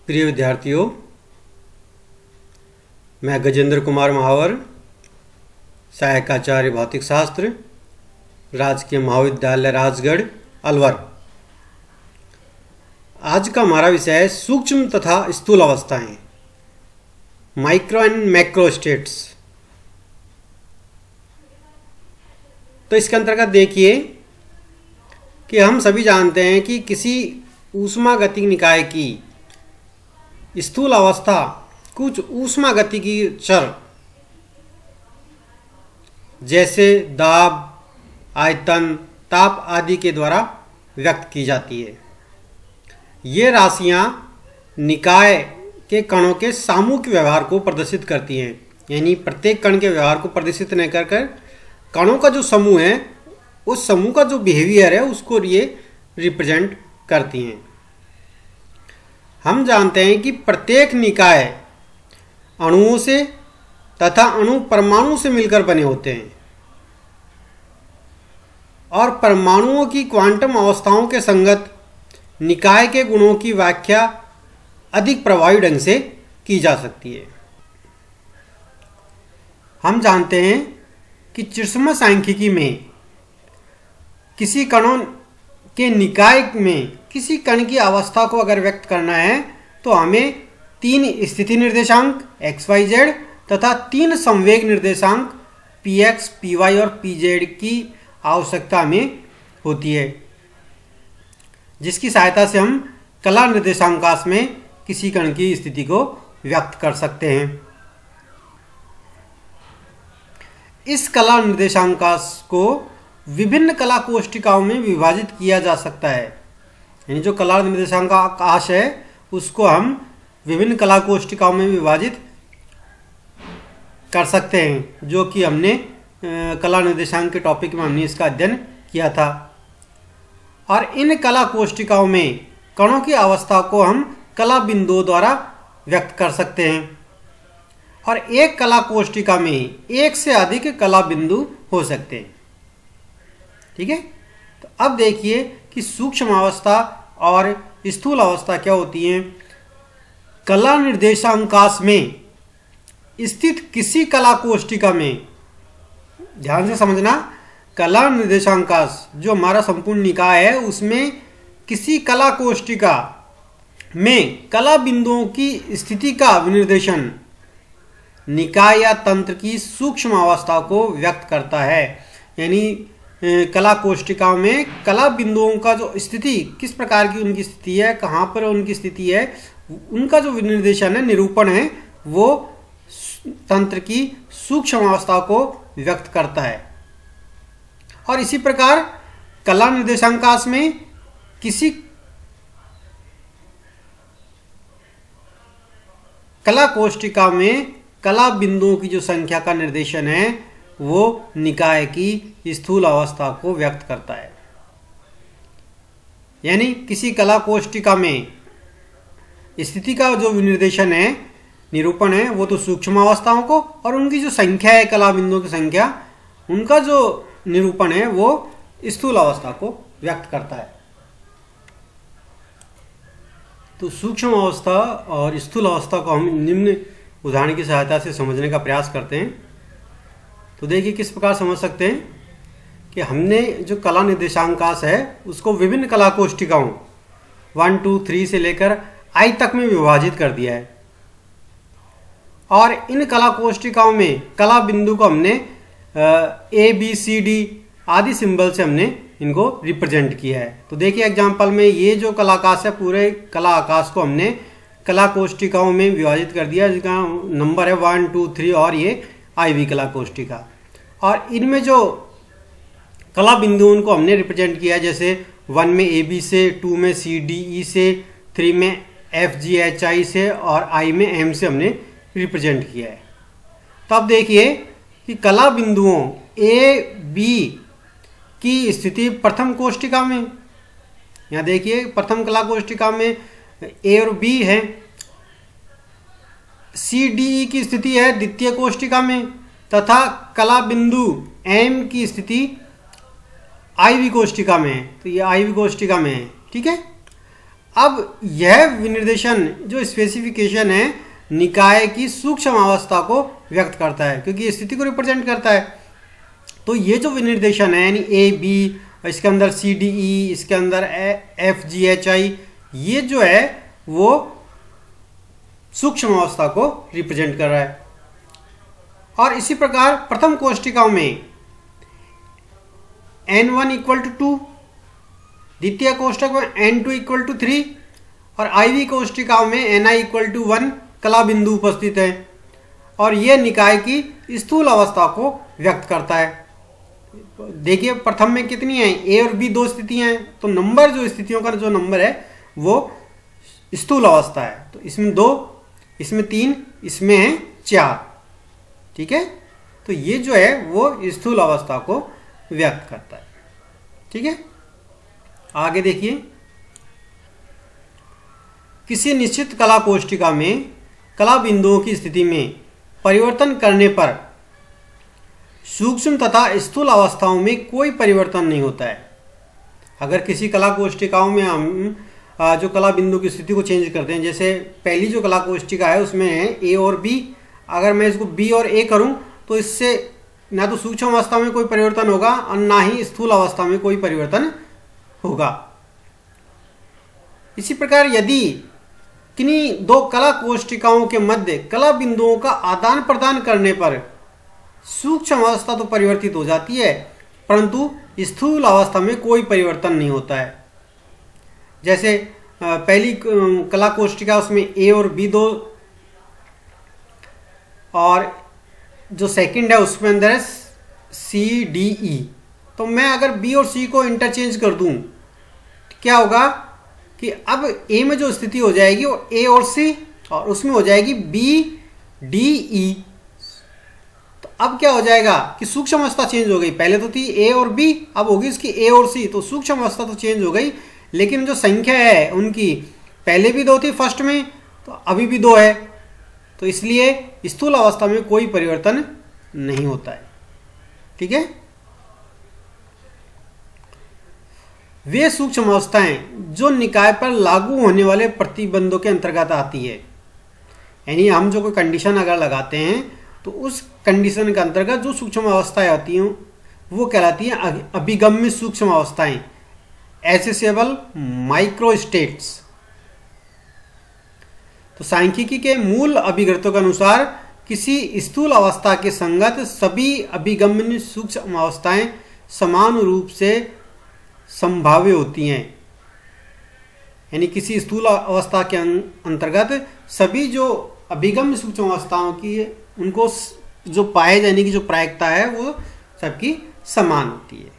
प्रिय विद्यार्थियों, मैं गजेंद्र कुमार महावर, सहायक आचार्य भौतिक शास्त्र, राजकीय महाविद्यालय राजगढ़ अलवर। आज का हमारा विषय है सूक्ष्म तथा स्थूल अवस्थाएं, माइक्रो एंड मैक्रो स्टेट्स। तो इसके अंतर्गत देखिए कि हम सभी जानते हैं कि किसी ऊष्मागतिक निकाय की स्थूल अवस्था कुछ ऊष्मागतिकी चर जैसे दाब, आयतन, ताप आदि के द्वारा व्यक्त की जाती है। ये राशियां निकाय के कणों के सामूहिक व्यवहार को प्रदर्शित करती हैं, यानी प्रत्येक कण के व्यवहार को प्रदर्शित नहीं कर कणों का जो समूह है उस समूह का जो बिहेवियर है उसको ये रिप्रेजेंट करती हैं। हम जानते हैं कि प्रत्येक निकाय अणुओं से तथा अणु परमाणु से मिलकर बने होते हैं और परमाणुओं की क्वांटम अवस्थाओं के संगत निकाय के गुणों की व्याख्या अधिक प्रभावी ढंग से की जा सकती है। हम जानते हैं कि चिरसम सांख्यिकी में किसी कणों के निकाय में किसी कण की अवस्था को अगर व्यक्त करना है तो हमें 3 स्थिति निर्देशांक XYZ तथा 3 संवेग निर्देशांक PX, PY और PZ की आवश्यकता हमें होती है, जिसकी सहायता से हम कला निर्देशांकाश में किसी कण की स्थिति को व्यक्त कर सकते हैं। इस कला निर्देशांकाश को विभिन्न कला कोष्ठिकाओं में विभाजित किया जा सकता है, यानी जो कला निर्देशांकाश है उसको हम विभिन्न कला कोष्ठिकाओं में विभाजित कर सकते हैं, जो कि हमने कला निर्देशांक के टॉपिक में हमने इसका अध्ययन किया था। और इन कला कोष्ठिकाओं में कणों की अवस्था को हम कला बिंदुओं द्वारा व्यक्त कर सकते हैं और एक कला कोष्ठिका में एक से अधिक कला बिंदु हो सकते हैं। ठीक है, तो अब देखिए कि सूक्ष्म अवस्था और स्थूल अवस्था क्या होती है। कला निर्देशांकाश में स्थित किसी कला कोष्ठिका में, ध्यान से समझना, कला निर्देशांकाश जो हमारा संपूर्ण निकाय है उसमें किसी कला कोष्ठिका में कला बिंदुओं की स्थिति का विनिर्देशन निकाय या तंत्र की सूक्ष्म अवस्था को व्यक्त करता है। यानी कला कोष्ठिकाओं में कला बिंदुओं का जो स्थिति, किस प्रकार की उनकी स्थिति है, कहाँ पर उनकी स्थिति है, उनका जो विनिर्देशन है, निरूपण है, वो तंत्र की सूक्ष्म अवस्था को व्यक्त करता है। और इसी प्रकार कला निर्देशांकाश में किसी कला कोष्ठिका में कला बिंदुओं की जो संख्या का निर्देशन है वो निकाय की स्थूल अवस्था को व्यक्त करता है। यानी किसी कला कोष्ठिका में स्थिति का जो विनिर्देशन है, निरूपण है, वो तो सूक्ष्म अवस्थाओं को, और उनकी जो संख्या है, कला बिंदुओं की संख्या, उनका जो निरूपण है वो स्थूल अवस्था को व्यक्त करता है। तो सूक्ष्म अवस्था और स्थूल अवस्था को हम निम्न उदाहरण की सहायता से समझने का प्रयास करते हैं। तो देखिए किस प्रकार समझ सकते हैं कि हमने जो कला निर्देशांकाश है उसको विभिन्न कला कोष्ठिकाओं 1, 2, 3 से लेकर I तक में विभाजित कर दिया है और इन कला कोष्ठिकाओं में कला बिंदु को हमने A, B, C, D आदि सिंबल से हमने इनको रिप्रेजेंट किया है। तो देखिए एग्जाम्पल में ये जो कला आकाश है, पूरे कला आकाश को हमने कला कोष्ठिकाओं में विभाजित कर दिया, जिसका नंबर है 1, 2, 3 और ये IV कला कोष्ठिका। और इनमें जो कला बिंदुओं को हमने रिप्रेजेंट किया, जैसे 1 में AB से, 2 में CDE से, 3 में FGHI से और I में M से हमने रिप्रेजेंट किया है। तो अब देखिए कि कला बिंदुओं A, B की स्थिति प्रथम कोष्ठिका में, यहाँ देखिए प्रथम कला कोष्ठिका में A और B है, CDE की स्थिति है द्वितीय कोष्ठिका में तथा कला बिंदु M की स्थिति IV कोष्ठिका में है। तो ये IV कोष्ठिका में है। ठीक है, अब यह विनिर्देशन जो स्पेसिफिकेशन है निकाय की सूक्ष्म अवस्था को व्यक्त करता है, क्योंकि स्थिति को रिप्रेजेंट करता है। तो ये जो विनिर्देशन है यानी ए बी, इसके अंदर सी डी ई, इसके अंदर एफ जी एच आई, ये जो है वो सूक्ष्म अवस्था को रिप्रेजेंट कर रहा है। और इसी प्रकार प्रथम कोष्टिकाओं में n1 इक्वल टू 2, द्वितीय कोष्टक में n2 इक्वल टू 3 और IV कोष्टिकाओं में ni इक्वल टू 1 कला बिंदु उपस्थित है और यह निकाय की स्थूल अवस्था को व्यक्त करता है। देखिए प्रथम में कितनी है, A और B दो स्थितियां हैं, तो नंबर जो स्थितियों का जो नंबर है वो स्थूल अवस्था है। तो इसमें 2, इसमें 3, इसमें है 4। ठीक है, तो ये जो है वो स्थूल अवस्था को व्यक्त करता है। ठीक है, आगे देखिए, किसी निश्चित कला कोष्टिका में कला बिंदुओं की स्थिति में परिवर्तन करने पर सूक्ष्म तथा स्थूल अवस्थाओं में कोई परिवर्तन नहीं होता है। अगर किसी कला कोष्टिकाओं में हम जो कला बिंदु की स्थिति को चेंज करते हैं, जैसे पहली जो कला कोष्टिका है उसमें है ए और बी, अगर मैं इसको बी और ए करूं तो इससे ना तो सूक्ष्म अवस्था में कोई परिवर्तन होगा और ना ही स्थूल अवस्था में कोई परिवर्तन होगा। इसी प्रकार यदि किन्हीं दो कला कोष्टिकाओं के मध्य कला बिंदुओं का आदान प्रदान करने पर सूक्ष्म अवस्था तो परिवर्तित हो जाती है परंतु स्थूल अवस्था में कोई परिवर्तन नहीं होता है। जैसे पहली कला कोष्टिका उसमें ए और बी दो, और जो सेकंड है उसमें अंदर है सी डी ई। तो मैं अगर बी और सी को इंटरचेंज कर दूं तो क्या होगा कि अब ए में जो स्थिति हो जाएगी वो ए और सी, और उसमें हो जाएगी बी डी ई। तो अब क्या हो जाएगा कि सूक्ष्म अवस्था चेंज हो गई, पहले तो थी ए और बी, अब होगी इसकी ए और सी, तो सूक्ष्म अवस्था तो चेंज हो गई, लेकिन जो संख्या है उनकी पहले भी 2 थी फर्स्ट में, तो अभी भी 2 है, तो इसलिए स्थूल अवस्था में कोई परिवर्तन नहीं होता है। ठीक है, वे सूक्ष्म अवस्थाएं जो निकाय पर लागू होने वाले प्रतिबंधों के अंतर्गत आती है, यानी हम जो कोई कंडीशन अगर लगाते हैं तो उस कंडीशन के अंतर्गत जो सूक्ष्म अवस्थाएं आती हैं वो कहलाती हैं अभिगम्य सूक्ष्म अवस्थाएं, एसेसेबल माइक्रो स्टेट्स। तो सांख्यिकी के मूल अभिग्रतों के अनुसार किसी स्थूल अवस्था के संगत सभी अभिगम्य सूक्ष्म अवस्थाएं समान रूप से संभाव्य होती हैं, यानी किसी स्थूल अवस्था के अंतर्गत सभी जो अभिगम्य सूक्ष्म अवस्थाओं की उनको जो पाए जाने की जो प्रायिकता है वो सबकी समान होती है।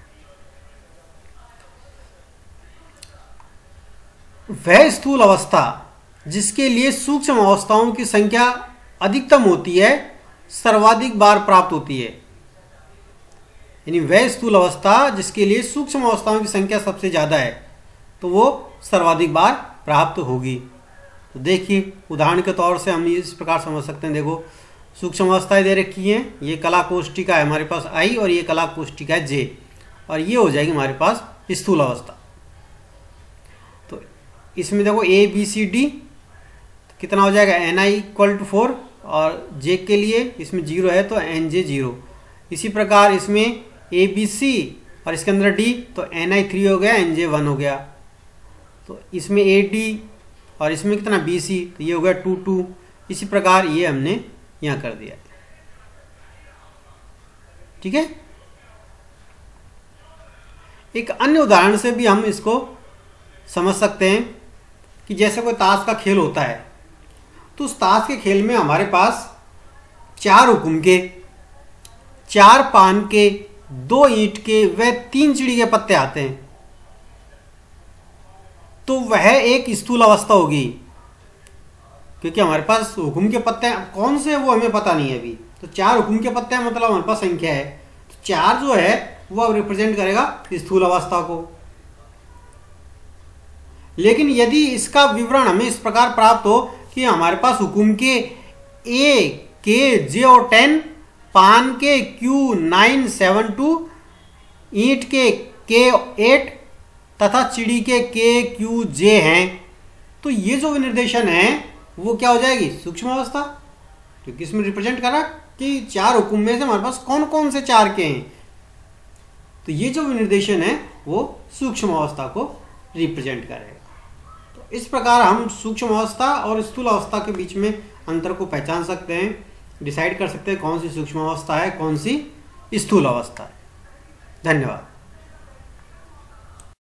वह स्थूल अवस्था जिसके लिए सूक्ष्म अवस्थाओं की संख्या अधिकतम होती है सर्वाधिक बार प्राप्त होती है, यानी वह स्थूल अवस्था जिसके लिए सूक्ष्म अवस्थाओं की संख्या सबसे ज़्यादा है तो वो सर्वाधिक बार प्राप्त होगी। तो देखिए उदाहरण के तौर से हम इस प्रकार समझ सकते हैं, देखो सूक्ष्म अवस्थाएं दे रखी हैं, ये कला कोष्टिका है हमारे पास आई और ये कला कोष्टिका है जे, और ये हो जाएगी हमारे पास स्थूल अवस्था। तो इसमें देखो ए बी सी डी कितना हो जाएगा, एन आई इक्वल टू 4 और जे के लिए इसमें 0 है तो एन जे 0। इसी प्रकार इसमें ए बी सी और इसके अंदर डी तो एन आई 3 हो गया, एन जे 1 हो गया। तो इसमें ए डी और इसमें कितना बी सी तो ये हो गया 2 2। इसी प्रकार ये हमने यहाँ कर दिया। ठीक है, एक अन्य उदाहरण से भी हम इसको समझ सकते हैं कि जैसे कोई ताश का खेल होता है तो उस ताश के खेल में हमारे पास 4 हुकुम के, 4 पान के, 2 ईंट के व 3 चिड़ी के पत्ते आते हैं, तो वह एक स्थूल अवस्था होगी, क्योंकि हमारे पास हुकुम के पत्ते कौन से हैं वो हमें पता नहीं है अभी। तो 4 हुकुम के पत्ते मतलब हमारे पास संख्या है, तो 4 जो है वो अब रिप्रेजेंट करेगा स्थूल अवस्था को। लेकिन यदि इसका विवरण हमें इस प्रकार प्राप्त हो कि हमारे पास हुकुम के ए के जे और 10, पान के क्यू 9 7 2, ईंट के 8 तथा चिड़ी के क्यू जे हैं, तो ये जो विनिर्देशन है वो क्या हो जाएगी, सूक्ष्म अवस्था, क्योंकि इसमें रिप्रेजेंट करा कि 4 हुक्म में से हमारे पास कौन कौन से 4 के हैं। तो ये जो विनिर्देशन है वो सूक्ष्म अवस्था को रिप्रेजेंट करेगा। तो इस प्रकार हम सूक्ष्म अवस्था और स्थूल अवस्था के बीच में अंतर को पहचान सकते हैं, डिसाइड कर सकते हैं कौन सी सूक्ष्म अवस्था है, कौन सी स्थूल अवस्था है। धन्यवाद।